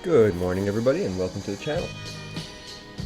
Good morning everybody and welcome to the channel.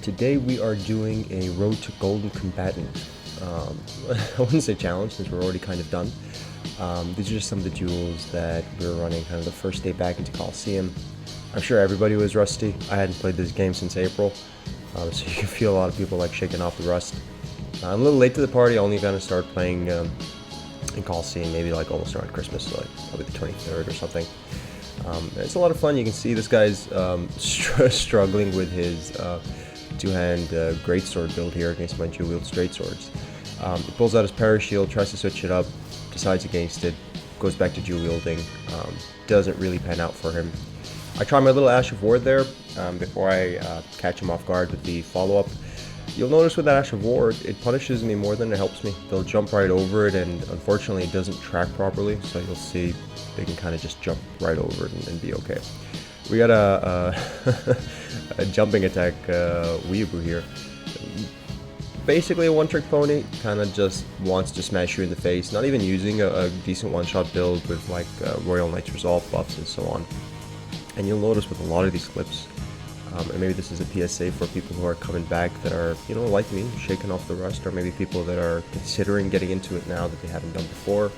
Today we are doing a Road to Golden Combatant. I wouldn't say challenge since we're already kind of done. These are just some of the duels that we were running kind of the first day back into Coliseum. I'm sure everybody was rusty. I hadn't played this game since April, so you can feel a lot of people like shaking off the rust. I'm a little late to the party. I only gonna start playing in Coliseum maybe like almost around Christmas, so like probably the 23rd or something. It's a lot of fun. You can see this guy's struggling with his two-hand greatsword build here against my dual-wield straight swords. He pulls out his parashield, tries to switch it up, decides against it, goes back to dual-wielding. Doesn't really pan out for him. I try my little Ash of War there before I catch him off guard with the follow-up. You'll notice with that Ash of War, it punishes me more than it helps me. They'll jump right over it, and unfortunately it doesn't track properly, so you'll see they can kind of just jump right over it and be okay. We got a jumping attack weeaboo here. Basically a one-trick pony, kind of just wants to smash you in the face, not even using a decent one-shot build with like Royal Knight's Resolve buffs and so on. And you'll notice with a lot of these clips, and maybe this is a PSA for people who are coming back that are, you know, like me, shaking off the rust, or maybe people that are considering getting into it now that they haven't done before.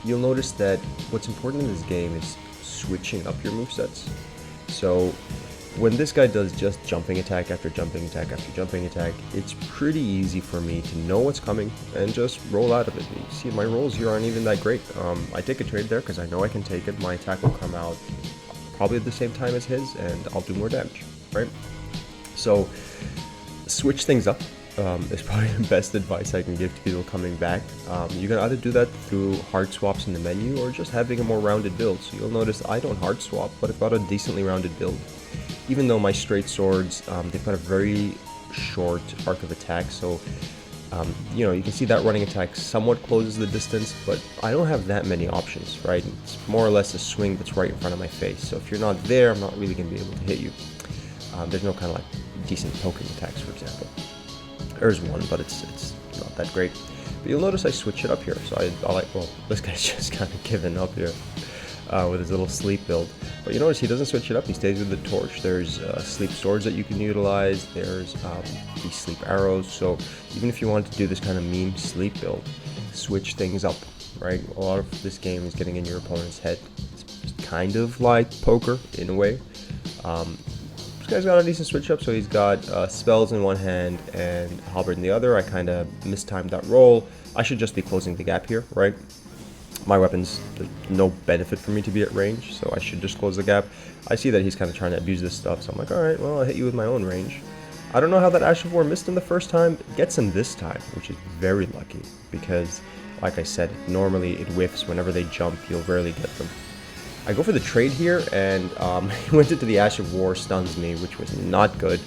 You'll notice that what's important in this game is switching up your movesets. So when this guy does just jumping attack after jumping attack after jumping attack, it's pretty easy for me to know what's coming and just roll out of it. You see, my rolls here aren't even that great. I take a trade there because I know I can take it. My attack will come out probably at the same time as his, and I'll do more damage, right? So switch things up is probably the best advice I can give to people coming back. You can either do that through hard swaps in the menu or just having a more rounded build. So you'll notice I don't hard swap, but I've got a decently rounded build. Even though my straight swords, they've got a very short arc of attack, so you know, you can see that running attack somewhat closes the distance, but I don't have that many options, right? It's more or less a swing that's right in front of my face, so if you're not there, I'm not really going to be able to hit you. There's no kind of like decent poking attacks, for example. There's one, but it's not that great. But you'll notice I switch it up here, so I like, well, this guy's just kind of giving up here with his little sleep build. But you notice he doesn't switch it up, he stays with the torch. There's sleep swords that you can utilize, there's these sleep arrows, so even if you want to do this kind of meme sleep build, switch things up, right? A lot of this game is getting in your opponent's head. It's kind of like poker, in a way. This guy's got a decent switch up, so he's got spells in one hand and halberd in the other. I kind of mistimed that roll. I should just be closing the gap here, right? My weapons, there's no benefit for me to be at range, so I should just close the gap. I see that he's kind of trying to abuse this stuff, so I'm like, alright, well, I'll hit you with my own range. I don't know how that Ash of War missed him the first time. It gets him this time, which is very lucky, because, like I said, normally it whiffs whenever they jump, you'll rarely get them. I go for the trade here, and he went into the Ash of War, stuns me, which was not good.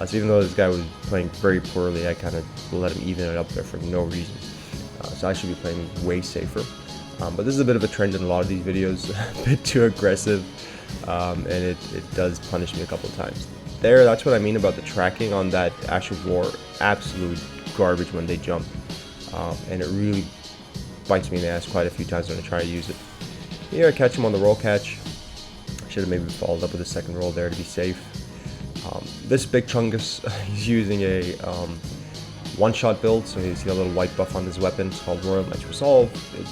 So even though this guy was playing very poorly, I kind of let him even it up there for no reason. So I should be playing way safer. But this is a bit of a trend in a lot of these videos, a bit too aggressive, and it does punish me a couple of times. That's what I mean about the tracking on that Ash of War. Absolute garbage when they jump, and it really bites me in the ass quite a few times when I try to use it. Here I catch him on the roll catch. Should have maybe followed up with a second roll there to be safe. This big chungus, he's using a one-shot build, so you see a little white buff on his weapon. It's called Royal Knight's Resolve. It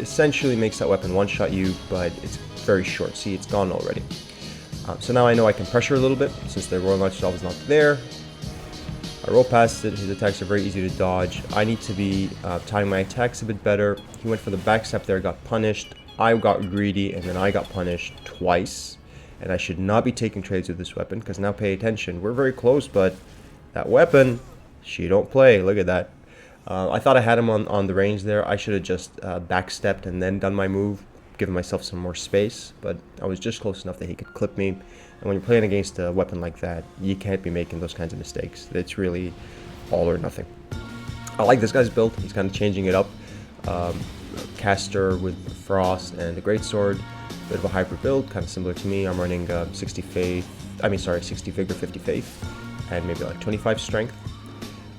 essentially makes that weapon one-shot you, but it's very short. See, it's gone already. So now I know I can pressure a little bit, since the Royal Knight's Resolve is not there. I roll past it, his attacks are very easy to dodge. I need to be timing my attacks a bit better. He went for the backstep there, got punished. I got greedy, and then I got punished twice. And I should not be taking trades with this weapon, because now pay attention. We're very close, but that weapon, she don't play. Look at that. I thought I had him on the range there. I should have just backstepped and then done my move, given myself some more space, but I was just close enough that he could clip me. And when you're playing against a weapon like that, you can't be making those kinds of mistakes. It's really all or nothing. I like this guy's build. He's kind of changing it up. Caster with Frost and a Greatsword. Bit of a hybrid build, kind of similar to me. I'm running 60 Vigor, 50 Faith, and maybe like 25 Strength.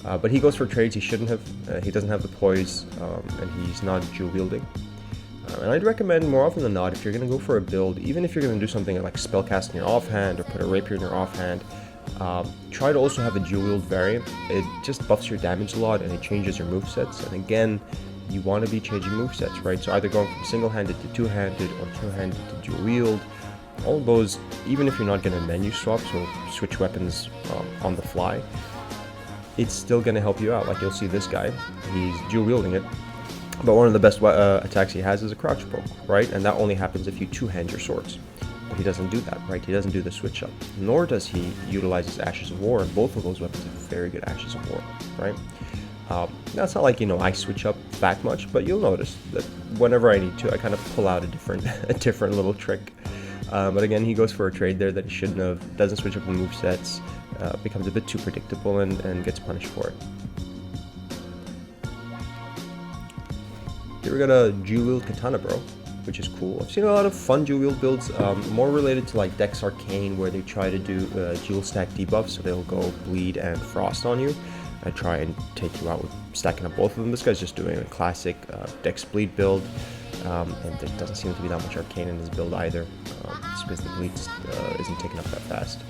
But he goes for trades he shouldn't have. He doesn't have the poise, and he's not dual wielding. And I'd recommend more often than not, if you're going to go for a build, even if you're going to do something like spellcast in your offhand or put a rapier in your offhand, try to also have a dual wield variant. It just buffs your damage a lot and it changes your movesets. And again, you want to be changing movesets, right? So either going from single-handed to two-handed or two-handed to dual wield. All of those, even if you're not going to menu swap, so switch weapons on the fly, it's still going to help you out. Like you'll see this guy, he's dual wielding it, but one of the best attacks he has is a crouch poke, right? And that only happens if you two-hand your swords. But he doesn't do that, right? He doesn't do the switch up, nor does he utilize his Ashes of War, and both of those weapons have very good Ashes of War, right? Now it's not like, you know, I switch up that much, but you'll notice that whenever I need to, I kind of pull out a different little trick. But again, he goes for a trade there that he shouldn't have, doesn't switch up the movesets, becomes a bit too predictable and gets punished for it. Here we got a dual wield katana, bro, which is cool. I've seen a lot of fun dual wield builds, more related to like Dex Arcane, where they try to do dual stack debuffs, so they'll go bleed and frost on you. I try and take you out with stacking up both of them. This guy's just doing a classic Dex bleed build, and there doesn't seem to be that much arcane in his build either, just because the bleed isn't taken up that fast.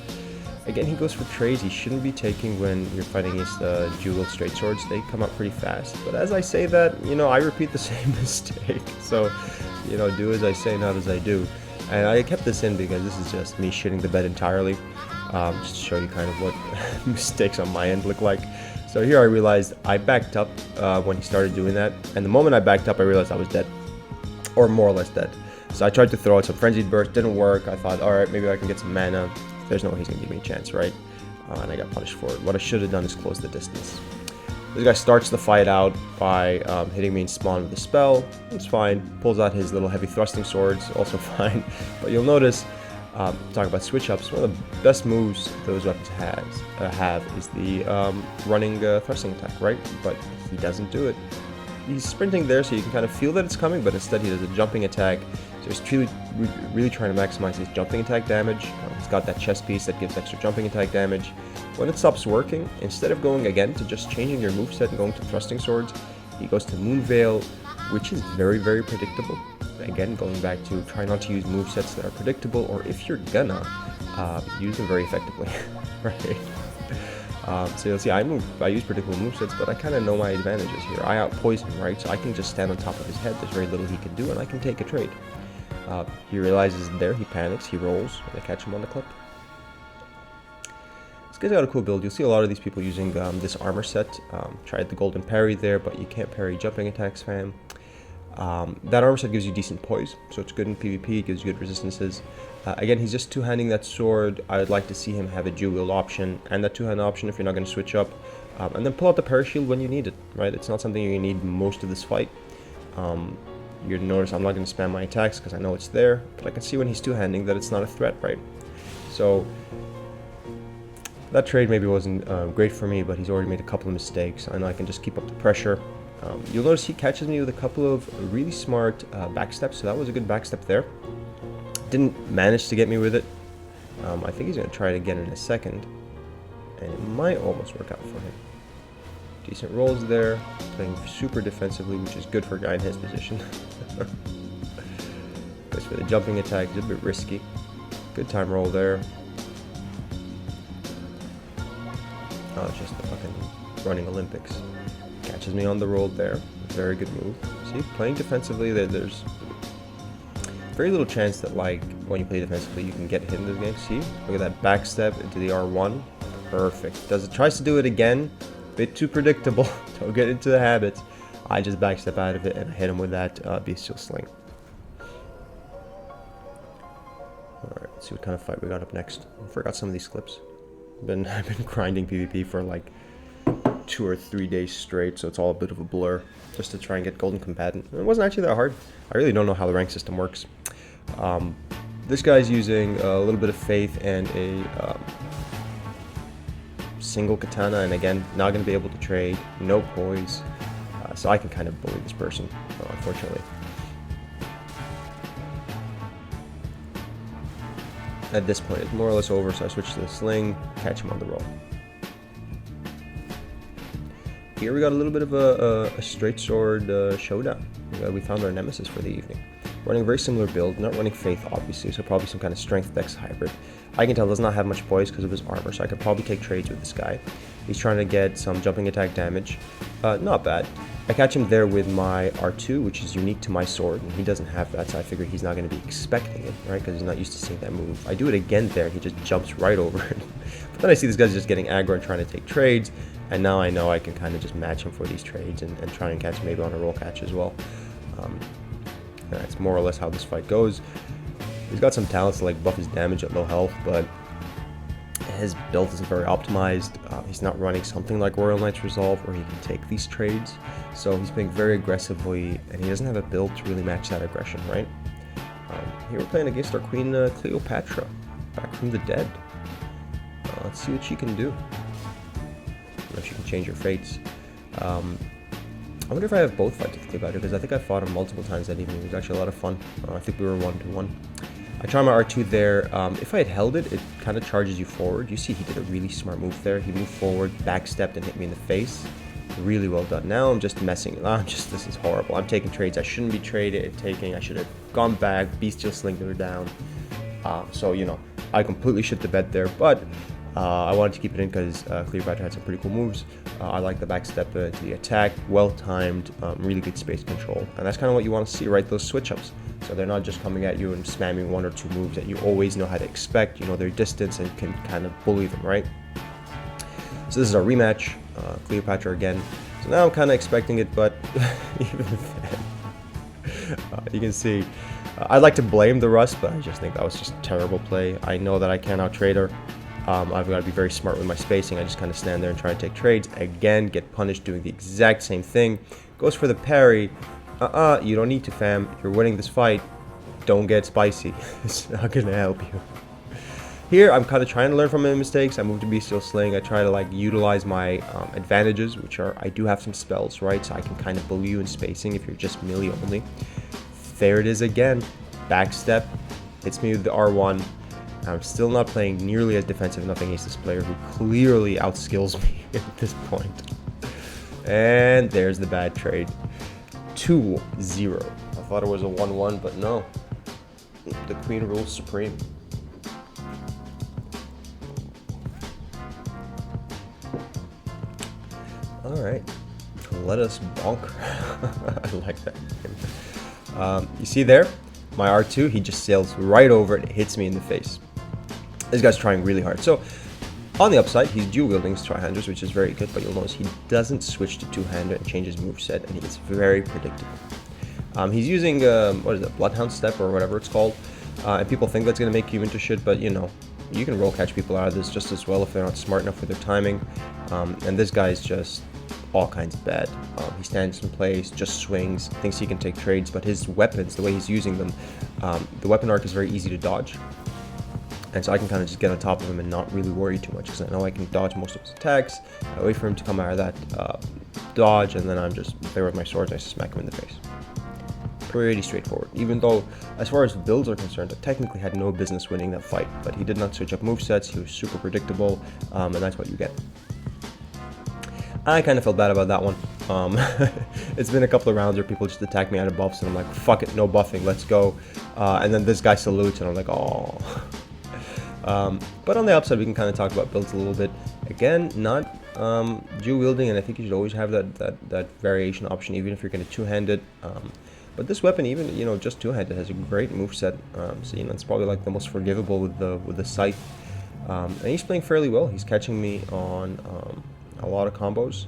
Again, he goes for trades he shouldn't be taking when you're fighting against dual wield straight swords. They come up pretty fast. But as I say that, you know, I repeat the same mistake. So, you know, do as I say, not as I do. And I kept this in because this is just me shitting the bed entirely, just to show you kind of what mistakes on my end look like. So here I realized I backed up when he started doing that. And the moment I backed up, I realized I was dead. Or more or less dead. So I tried to throw out some Frenzied Burst, didn't work. I thought, alright, maybe I can get some mana. There's no way he's going to give me a chance, right? And I got punished for it. What I should have done is close the distance. This guy starts the fight out by hitting me in spawn with a spell. It's fine. Pulls out his little heavy thrusting swords, also fine. But you'll notice, talking about switch ups, one of the best moves those weapons have is the running thrusting attack, right? But he doesn't do it. He's sprinting there, so you can kind of feel that it's coming, but instead he does a jumping attack. So he's really trying to maximize his jumping attack damage. He's got that chest piece that gives extra jumping attack damage. When it stops working, instead of going again to just changing your moveset and going to thrusting swords, he goes to Moonveil, which is very, very predictable. Again, going back to try not to use movesets that are predictable, or if you're gonna, use them very effectively, right? So you'll see I use predictable movesets, but I kind of know my advantages here. I outpoise him, right? So I can just stand on top of his head. There's very little he can do, and I can take a trade. He realizes there, he panics, he rolls, and I catch him on the clip. This guy's got a cool build. You'll see a lot of these people using this armor set. Tried the golden parry there, but you can't parry jumping attacks, fam. That armor set gives you decent poise, so it's good in PvP, it gives you good resistances. Again, he's just two-handing that sword. I would like to see him have a dual wield option, and that two-hand option if you're not going to switch up. And then pull out the parashield when you need it, right? It's not something you need most of this fight. You'll notice I'm not going to spam my attacks because I know it's there, but I can see when he's two-handing that it's not a threat, right? So that trade maybe wasn't great for me, but he's already made a couple of mistakes. I know I can just keep up the pressure. You'll notice he catches me with a couple of really smart backsteps, so that was a good backstep there. Didn't manage to get me with it. I think he's going to try it again in a second, and it might almost work out for him. Decent rolls there, playing super defensively, which is good for a guy in his position. Goes for the jumping attack, it's a bit risky. Good time roll there. Oh, it's just the fucking running Olympics. Catches me on the roll there. Very good move. See, playing defensively, there's very little chance that, like, when you play defensively, you can get hit in this game. See, look at that backstep into the R1. Perfect. Tries to do it again. Bit too predictable. Don't get into the habits. I just backstep out of it and hit him with that bestial sling. Alright, let's see what kind of fight we got up next. I forgot some of these clips. I've been grinding PvP for like 2 or 3 days straight, so it's all a bit of a blur, just to try and get Golden Combatant. It wasn't actually that hard. I really don't know how the rank system works. This guy's using a little bit of faith and a single katana, and again, not going to be able to trade, no poise, so I can kind of bully this person, unfortunately. At this point, it's more or less over, so I switch to the sling, catch him on the roll. Here we got a little bit of a straight sword showdown. We found our nemesis for the evening. running a very similar build, not running Faith obviously, so probably some kind of Strength Dex hybrid. I can tell does not have much poise because of his armor, so I could probably take trades with this guy. He's trying to get some jumping attack damage. Not bad. I catch him there with my R2, which is unique to my sword, and he doesn't have that, so I figure he's not going to be expecting it, right? Because he's not used to seeing that move. I do it again there, and he just jumps right over it. But then I see this guy's just getting aggro and trying to take trades, and now I know I can kind of just match him for these trades and try and catch maybe on a roll catch as well. That's more or less how this fight goes. He's got some talents to like buff his damage at low health, but his build isn't very optimized. He's not running something like Royal Knight's Resolve where he can take these trades, so he's playing very aggressively, and he doesn't have a build to really match that aggression, right? Here we're playing against our Queen Cleopatra, back from the dead. Let's see what she can do. I don't know if she can change her fates. I wonder if I have both fights with Cleopatra, because I think I fought him multiple times that evening. It was actually a lot of fun. I think we were 1-1. I try my R2 there. If I had held it, it kind of charges you forward. You see he did a really smart move there. He moved forward, backstepped, and hit me in the face. Really well done. Now I'm just messing. This is horrible. I'm taking trades I shouldn't be taking. I should have gone back, bestial slinged her down. So, you know, I completely shit the bed there, but I wanted to keep it in because Cleopatra had some pretty cool moves. I like the backstep to the attack, well-timed, really good space control. And that's kind of what you want to see, right? Those switch-ups. So they're not just coming at you and spamming one or two moves that you always know how to expect. You know their distance and can kind of bully them, right? So this is our rematch, Cleopatra again. So now I'm kind of expecting it, but even then, you can see, I'd like to blame the rust, but I just think that was just terrible play. I know that I can't out-trade her. I've got to be very smart with my spacing. I just kind of stand there and try to take trades. Again, get punished doing the exact same thing. Goes for the parry. You don't need to, fam. You're winning this fight. Don't get spicy. It's not going to help you. Here, I'm kind of trying to learn from my mistakes. I move to Bestial Sling. I try to like utilize my advantages, which are I do have some spells, right? So I can kind of bully you in spacing if you're just melee only. There it is again. Backstep. Hits me with the R1. I'm still not playing nearly as defensive enough against this player who clearly outskills me at this point. And there's the bad trade. 2-0. I thought it was a 1-1, but no. The queen rules supreme. Alright. Let us bonk. I like that. You see there? My R2, he just sails right over it. It hits me in the face. This guy's trying really hard. So, on the upside, he's dual-wielding his tri-handers, which is very good, but you'll notice he doesn't switch to two-hander and change his moveset, and he gets very predictable. He's using, what is it, Bloodhound Step or whatever it's called, and people think that's going to make you into shit, but, you know, you can roll catch people out of this just as well if they're not smart enough with their timing, and this guy's just all kinds of bad. He stands in place, just swings, thinks he can take trades, but his weapons, the way he's using them, the weapon arc is very easy to dodge. And so I can kind of just get on top of him and not really worry too much because I know I can dodge most of his attacks. I wait for him to come out of that dodge, and then I'm just there with my swords and I smack him in the face. Pretty straightforward. Even though, as far as builds are concerned, I technically had no business winning that fight, but he did not switch up movesets. He was super predictable, and that's what you get. I kind of felt bad about that one. It's been a couple of rounds where people just attack me out of buffs, and I'm like, fuck it, no buffing, let's go. And then this guy salutes, and I'm like, oh. But on the upside, we can kind of talk about builds a little bit. Again, not dual wielding, and I think you should always have that variation option, even if you're going to two-hand it. But this weapon, even you know, just two-handed, has a great moveset. So you know, it's probably like the most forgivable with the scythe. And he's playing fairly well. He's catching me on a lot of combos,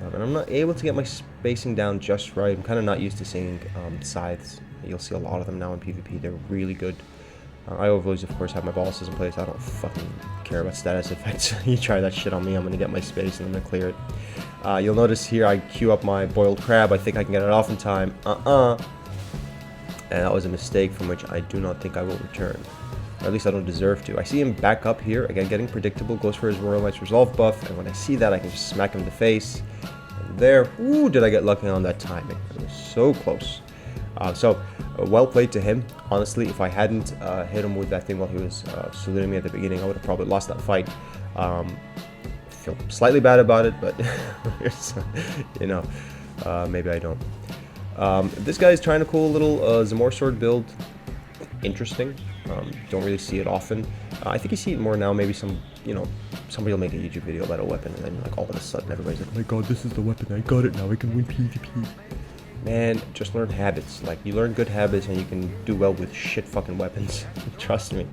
and I'm not able to get my spacing down just right. I'm kind of not used to seeing scythes. You'll see a lot of them now in PvP. They're really good. I always, of course, have my bosses in place. I don't fucking care about status effects. You try that shit on me, I'm going to get my space and I'm going to clear it. You'll notice here I queue up my boiled crab. I think I can get it off in time. And that was a mistake from which I do not think I will return. Or at least I don't deserve to. I see him back up here. Again, getting predictable. Goes for his Royal Knight's Resolve buff. And when I see that, I can just smack him in the face. And there. Ooh, did I get lucky on that timing. It was so close. Well played to him. Honestly, if I hadn't hit him with that thing while he was saluting me at the beginning, I would have probably lost that fight. Feel slightly bad about it, but you know, maybe I don't. This guy is trying to pull a little Zamor sword build. Interesting. Don't really see it often. I think you see it more now. Maybe some, somebody will make a YouTube video about a weapon, and then like all of a sudden everybody's like, "Oh my god, this is the weapon! I got it now. I can win PvP." Man, just learn habits. Like, you learn good habits, and you can do well with shit fucking weapons. Trust me.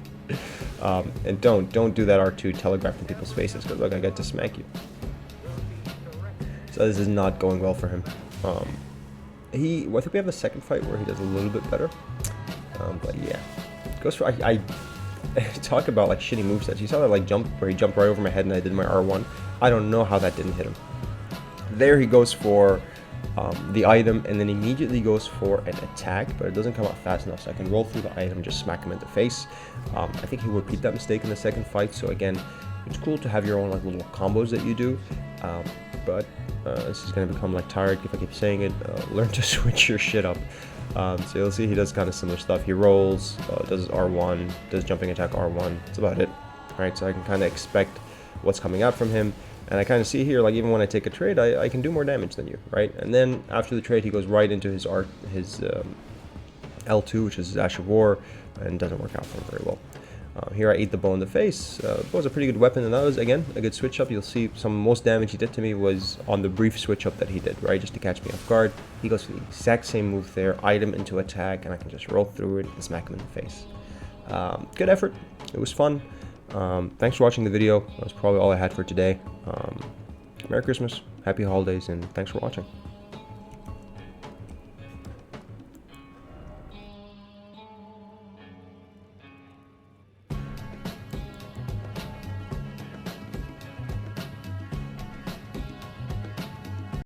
And don't do that R2 telegraphing people's faces, because look, I get to smack you. So this is not going well for him. I think we have the second fight where he does a little bit better. But yeah, goes for I talk about like shitty movesets. You saw that like jump where he jumped right over my head and I did my R1. I don't know how that didn't hit him. There he goes for the item and then immediately goes for an attack, but it doesn't come out fast enough, so I can roll through the item and just smack him in the face. I think he will repeat that mistake in the second fight. So again, it's cool to have your own like little combos that you do, but this is going to become like tired if I keep saying it. Learn to switch your shit up. So you'll see he does kind of similar stuff. He rolls, does his R1, does jumping attack R1. That's about it. Alright, so I can kind of expect what's coming out from him. And I kind of see here, like even when I take a trade, I can do more damage than you, right? And then after the trade, he goes right into his L2, which is his Ash of War, and doesn't work out for him very well. Here I ate the bow in the face. It was a pretty good weapon, and that was, again, a good switch up. You'll see most damage he did to me was on the brief switch up that he did, right? Just to catch me off guard. He goes for the exact same move there, item into attack, and I can just roll through it and smack him in the face. Good effort. It was fun. Thanks for watching the video. That was probably all I had for today. Merry Christmas, Happy Holidays, and thanks for watching.